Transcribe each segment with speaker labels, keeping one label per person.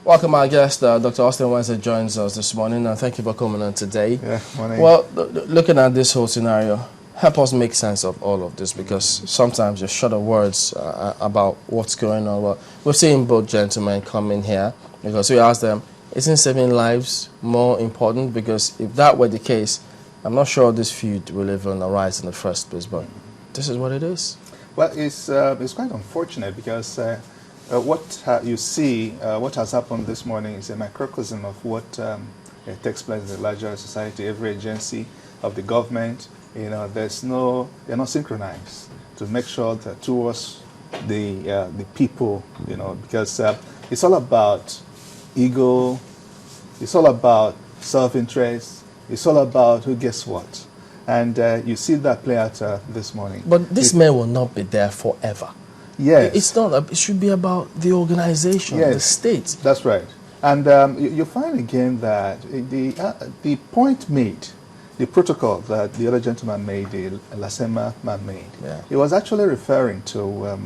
Speaker 1: Welcome, our guest, Dr. Nweze joins us this morning, and thank you for coming on today.
Speaker 2: Yeah, morning.
Speaker 1: Well, looking at this whole scenario, help us make sense of all of this, because sometimes you're short of words about what's going on. Well, we've seen both gentlemen come in here, because we asked them, isn't saving lives more important? Because if that were the case, I'm not sure this feud will even arise in the first place, but this is what it is.
Speaker 2: Well, it's quite unfortunate, because what you see, what has happened this morning is a microcosm of what takes place in the larger society. Every agency of the government, they're not synchronized to make sure that towards the people, because it's all about ego, it's all about self-interest, it's all about who gets what. And you see that play out this morning.
Speaker 1: But this man will not be there forever.
Speaker 2: Yes.
Speaker 1: It's not. It should be about the organization, the state.
Speaker 2: That's right. And you find again that the point made, the protocol that the other gentleman made, the LASEMA man made, he was actually referring to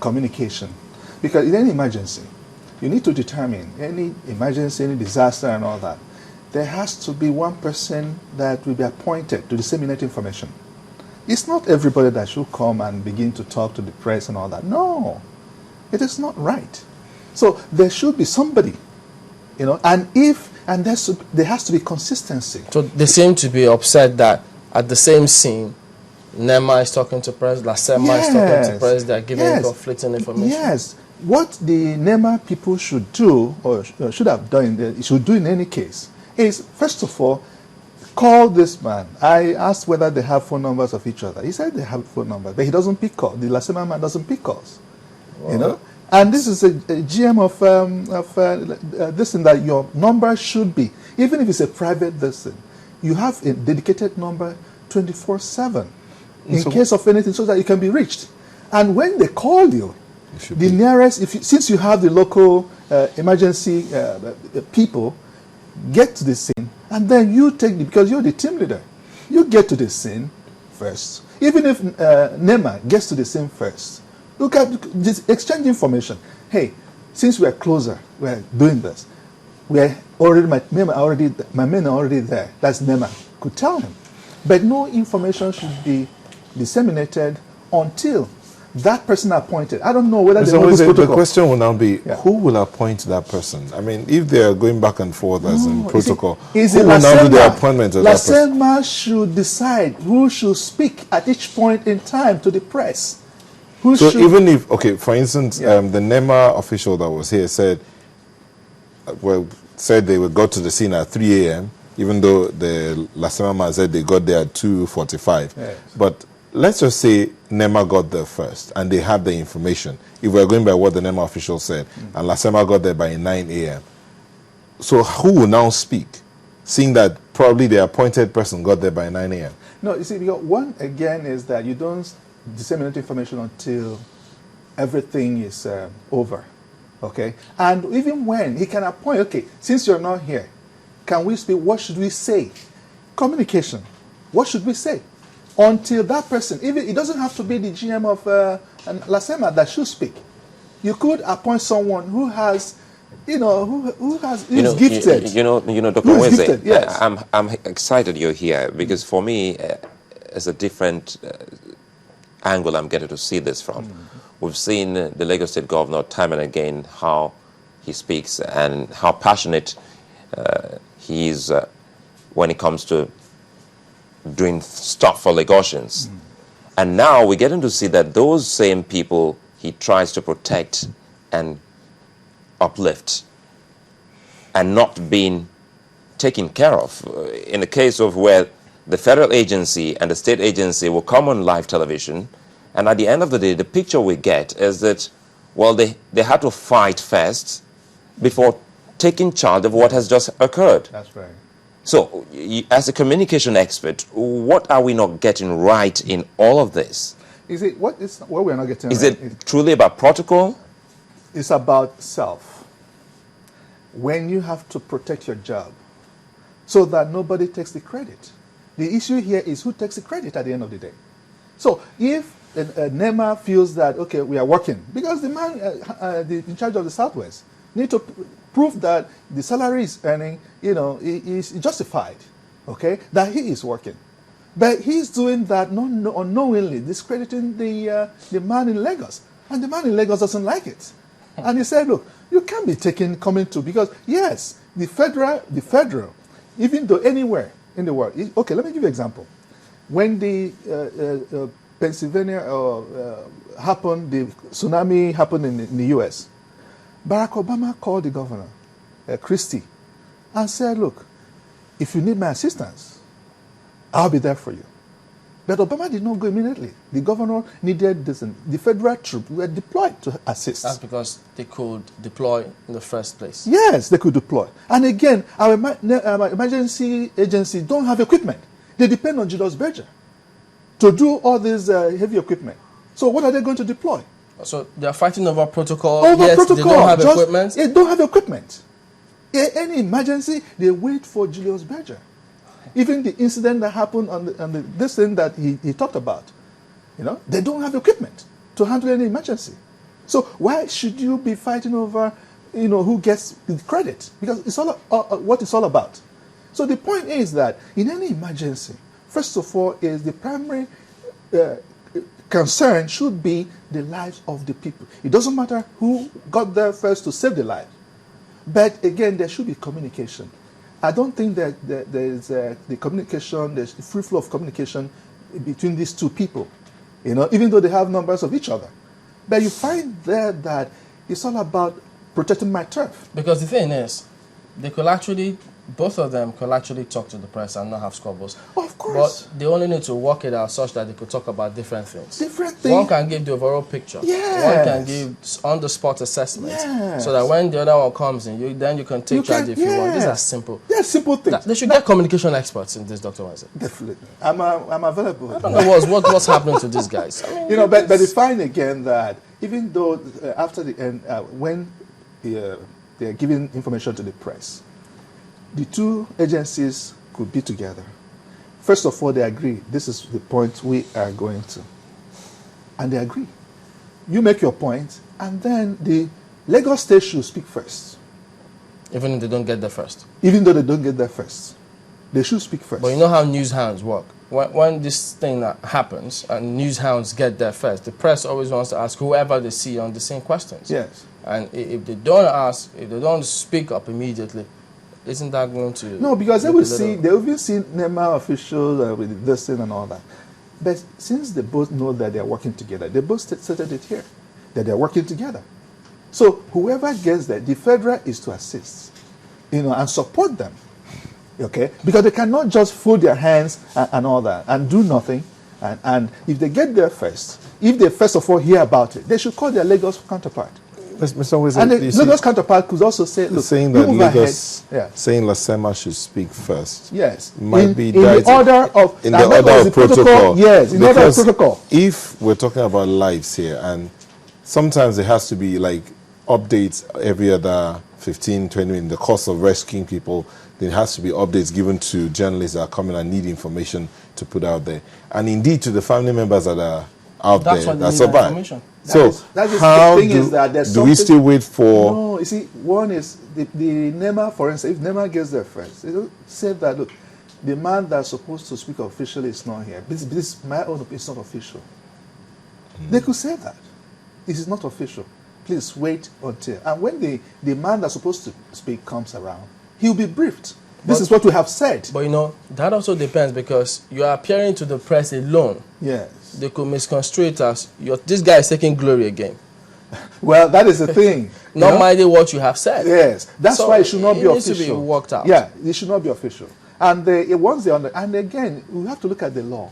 Speaker 2: communication. Because in any emergency, you need to determine any emergency, any disaster and all that. There has to be one person that will be appointed to disseminate information. It's not everybody that should come and begin to talk to the press and all that. No, it is not right. So there should be somebody, and there has to be consistency.
Speaker 1: So they seem to be upset that at the same scene, NEMA is talking to press, LASEMA is talking to press, they're giving conflicting information.
Speaker 2: Yes. What the NEMA people should do, or should have done, should do in any case, is, first of all, call this man. I asked whether they have phone numbers of each other. He said they have phone numbers, but he doesn't pick calls. The LASEMA man doesn't pick calls. And this is a GM of this thing that your number should be, even if it's a private listen, you have a dedicated number 24/7 in case of anything, so that you can be reached. And when they call you, the nearest, since you have the local emergency people, get to the scene, and then you take because you're the team leader. You get to the scene first. Even if NEMA gets to the scene first, look at this, exchange information. Hey, since we're closer, we're doing this. We're already my men are already there. That's NEMA. Could tell him, but no information should be disseminated until that person appointed. I don't know whether
Speaker 3: the question will now be, who will appoint that person? I mean, if they are going back and forth as in protocol, who will now do the appointment of that person?
Speaker 2: LASEMA should decide who should speak at each point in time to the press.
Speaker 3: Even if, for instance, the NEMA official that was here said they got to the scene at 3 a.m., even though the LASEMA man said they got there at 2:45. Yes. But let's just say NEMA got there first and they had the information. If we're going by what the NEMA official said, and LASEMA got there by 9 a.m. So who will now speak, seeing that probably the appointed person got there by 9 a.m.?
Speaker 2: No, you see, one, again, is that you don't disseminate information until everything is over, okay? And even when he can appoint, since you're not here, can we speak? What should we say? Communication. What should we say? Until that person, even it doesn't have to be the GM of LASEMA that should speak. You could appoint someone who has, who's gifted.
Speaker 4: Dr. Nweze, yes. I'm excited you're here, because for me, it's a different angle I'm getting to see this from. We've seen the Lagos State Governor time and again how he speaks and how passionate he is when it comes to doing stuff for Lagosians. And now we're getting to see that those same people he tries to protect and uplift and not being taken care of. In the case of where the federal agency and the state agency will come on live television, and at the end of the day, the picture we get is that, well, they had to fight first before taking charge of what has just occurred.
Speaker 2: That's right.
Speaker 4: So, as a communication expert, what are we not getting right in all of this?
Speaker 2: What we're not getting right?
Speaker 4: Is it truly about protocol?
Speaker 2: It's about self. When you have to protect your job so that nobody takes the credit. The issue here is who takes the credit at the end of the day. So if NEMA feels that, we are working, because the man in charge of the Southwest need to prove that the salary is earning, is justified, okay, that he is working. But he's doing that unknowingly, discrediting the man in Lagos. And the man in Lagos doesn't like it. And he said, look, you can't be coming to, because yes, the federal, even though anywhere in the world, okay, let me give you an example. When the Pennsylvania happened, the tsunami happened in the US, Barack Obama called the governor, Christie, and said, look, if you need my assistance, I'll be there for you. But Obama did not go immediately. The governor needed this. The federal troops were deployed to assist.
Speaker 1: That's because they could deploy in the first place.
Speaker 2: Yes, they could deploy. And again, our emergency agencies don't have equipment. They depend on Julius Berger to do all this heavy equipment. So what are they going to deploy?
Speaker 1: So they're fighting over protocol.
Speaker 2: Over protocol.
Speaker 1: They don't have equipment.
Speaker 2: They don't have equipment. Any emergency, they wait for Julius Berger. Even the incident that happened on this thing that he talked about, they don't have equipment to handle any emergency. So why should you be fighting over, who gets the credit? Because it's all what it's all about. So the point is that in any emergency, first of all, is the primary concern should be the lives of the people. It doesn't matter who got there first to save the life. But again, there should be communication. I don't think that there is the communication, there's the free flow of communication between these two people, even though they have numbers of each other. But you find there that it's all about protecting my turf.
Speaker 1: Because the thing is, both of them could actually talk to the press and not have squabbles.
Speaker 2: Of course.
Speaker 1: But they only need to work it out such that they could talk about different things.
Speaker 2: Different things.
Speaker 1: One can give the overall picture.
Speaker 2: Yes.
Speaker 1: One can give on-the-spot assessments. Yes. So that when the other one comes in, you can take charge if you want. These are simple.
Speaker 2: Yeah, simple things.
Speaker 1: They should get communication experts in this, Dr. Nweze.
Speaker 2: Definitely. I'm available.
Speaker 1: I don't know what's happening to these guys. I mean,
Speaker 2: but they find again that even though after the end, when they are giving information to the press, the two agencies could be together. First of all, they agree, this is the point we are going to. And they agree. You make your point, and then the Lagos State should speak first.
Speaker 1: Even if they don't get there first?
Speaker 2: Even though they don't get there first. They should speak first.
Speaker 1: But you know how news hounds work. When this thing that happens and news hounds get there first, the press always wants to ask whoever they see on the same questions.
Speaker 2: Yes.
Speaker 1: And if they don't speak up immediately, isn't that going to...
Speaker 2: No, because they will see NEMA officials with this thing and all that. But since they both know that they are working together, they both stated it here, that they are working together. So whoever gets there, the federal is to assist, and support them, okay? Because they cannot just fold their hands and all that and do nothing. And if they get there first, if they first of all hear about it, they should call their Lagos counterpart.
Speaker 3: Mr. Nweze,
Speaker 2: and the Lagos counterpart could also say, look,
Speaker 3: saying that Lagos, saying LASEMA should speak first.
Speaker 2: Yes.
Speaker 3: Might be
Speaker 2: in the order of
Speaker 3: protocol.
Speaker 2: Yes, in order of protocol.
Speaker 3: If we're talking about lives here, and sometimes there has to be like updates every other 15, 20 minutes in the course of rescuing people, there has to be updates given to journalists that are coming and need information to put out there. And indeed to the family members that are out there that survive. So how do we still wait for...
Speaker 2: No, you see, one is the NEMA, for instance, if NEMA gets there first, it will say that, look, the man that's supposed to speak officially is not here. This my own opinion, it's not official. They could say that. It is not official. Please wait until... And when the man that's supposed to speak comes around, he'll be briefed. This is what we have said.
Speaker 1: But that also depends, because you are appearing to the press alone.
Speaker 2: Yes.
Speaker 1: They could misconstrue it as this guy is taking glory again.
Speaker 2: Well, that is the thing.
Speaker 1: Not minding what you have said.
Speaker 2: Yes. That's why it should not be official.
Speaker 1: It needs to be worked out.
Speaker 2: Yeah, it should not be official. And once they're on and again, we have to look at the law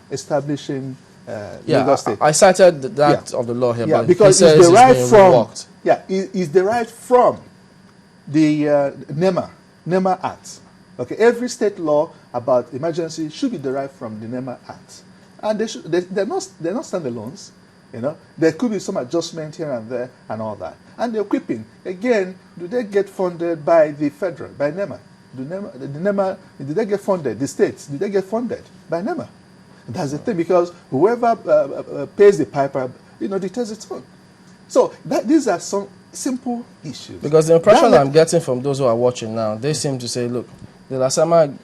Speaker 2: establishing Lagos State.
Speaker 1: I cited that of the law here, but
Speaker 2: because it's derived from it's derived from the NEMA Act. Okay, every state law about emergency should be derived from the NEMA Act, and they're not standalones. There could be some adjustment here and there and all that. And the equipping, again, do they get funded by the federal, by NEMA? Do they get funded? The states, do they get funded by NEMA? That's the thing, because whoever pays the piper, dictates its own. So these are some simple issues.
Speaker 1: Because the impression I'm getting from those who are watching now, they seem to say, look, the LASEMA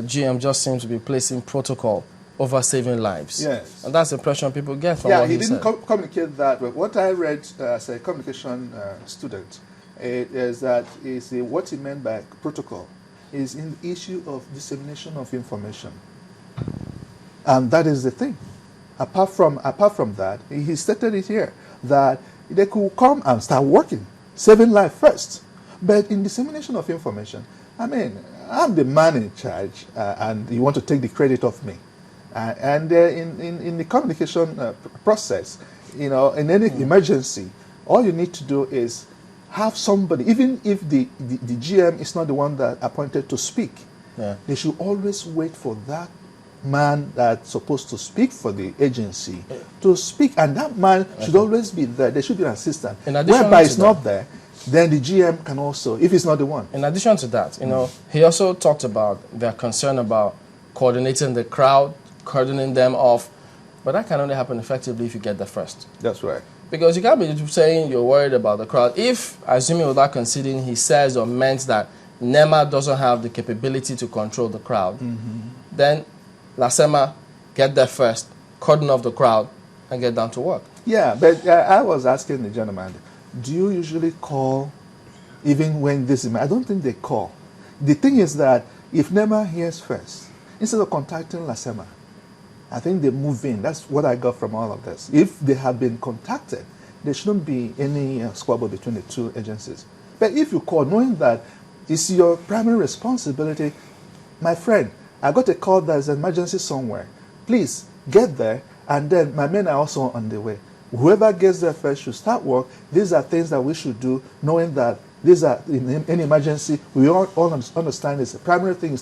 Speaker 1: GM just seems to be placing protocol over saving lives.
Speaker 2: Yes.
Speaker 1: And that's the impression people get from
Speaker 2: what
Speaker 1: what
Speaker 2: he
Speaker 1: said.
Speaker 2: didn't communicate that. But what I read as a communication student is that what he meant by protocol is in the issue of dissemination of information. And that is the thing. Apart from that, he stated it here, that they could come and start working, saving life first. But in dissemination of information, I mean, I'm the man in charge, and you want to take the credit of me. In the communication process, in any emergency, all you need to do is have somebody, even if the GM is not the one that appointed to speak, they should always wait for that man that's supposed to speak for the agency to speak, and that man should always be there. There should be an assistant. Whereby it's not there, then the GM can also, if it's not the one.
Speaker 1: In addition to that, he also talked about their concern about coordinating the crowd, cordoning them off, but that can only happen effectively if you get there first.
Speaker 2: That's right.
Speaker 1: Because you can't be saying you're worried about the crowd. If, assuming without conceding, he says or meant that NEMA doesn't have the capability to control the crowd, then LASEMA get there first, cordon off the crowd, and get down to work.
Speaker 2: Yeah, but I was asking the gentleman, do you usually call even when this is... I don't think they call. The thing is that if NEMA hears first, instead of contacting LASEMA, I think they move in. That's what I got from all of this. If they have been contacted, there shouldn't be any squabble between the two agencies. But if you call knowing that it's your primary responsibility, my friend, I got a call there's an emergency somewhere. Please get there, and then my men are also on the way. Whoever gets there first should start work. These are things that we should do, knowing that these are in any emergency. We all understand it's the primary thing is